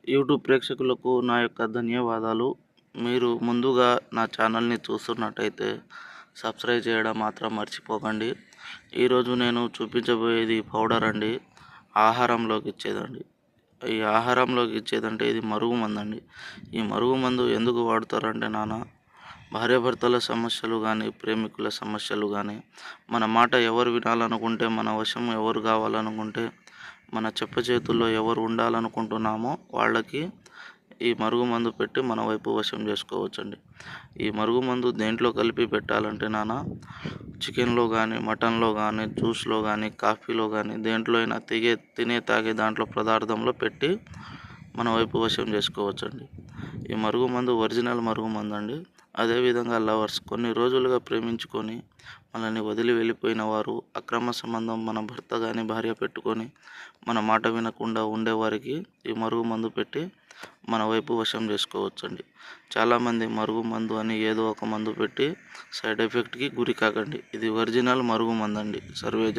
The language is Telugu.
యూట్యూబ్ ప్రేక్షకులకు నా యొక్క ధన్యవాదాలు. మీరు ముందుగా నా ఛానల్ని చూస్తున్నట్టయితే సబ్స్క్రైబ్ చేయడం మాత్రం మర్చిపోకండి. ఈరోజు నేను చూపించబోయేది పౌడర్ అండి. ఆహారంలోకి ఇచ్చేదండి. ఈ ఆహారంలోకి ఇచ్చేదంటే ఇది మరుగుమందు అండి. ఈ మరుగుమందు ఎందుకు వాడతారంటే భార్యాభర్తల సమస్యలు కానీ, ప్రేమికుల సమస్యలు కానీ, మన మాట ఎవరు వినాలనుకుంటే, మన వశం ఎవరు కావాలనుకుంటే, మన చేతుల్లో ఎవరు ఉండాలనుకుంటున్నామో వాళ్ళకి ఈ మరుగుమందు పెట్టి మన వైపు వశం చేసుకోవచ్చండి. ఈ మరుగుమందు దేంట్లో కలిపి పెట్టాలంటే చికెన్లో కానీ, మటన్లో కానీ, జ్యూస్లో కానీ, కాఫీలో కానీ, దేంట్లో అయినా తాగే దాంట్లో పదార్థంలో పెట్టి మన వైపు వశం చేసుకోవచ్చండి. ఈ మరుగుమందు ఒరిజినల్ మరుగుమందు అండి. అదేవిధంగా లవర్స్ కొన్ని రోజులుగా ప్రేమించుకొని మనల్ని వదిలి వెళ్ళిపోయిన వారు, అక్రమ సంబంధం మన భర్త కానీ భార్య పెట్టుకొని మన మాట వినకుండా ఉండేవారికి ఈ మరుగుమందు పెట్టి మన వైపు వశం చేసుకోవచ్చండి. చాలామంది మరుగుమందు అని ఏదో ఒక మందు పెట్టి సైడ్ ఎఫెక్ట్కి గురి కాకండి. ఇది ఒరిజినల్ మరుగుమందు అండి. సర్వే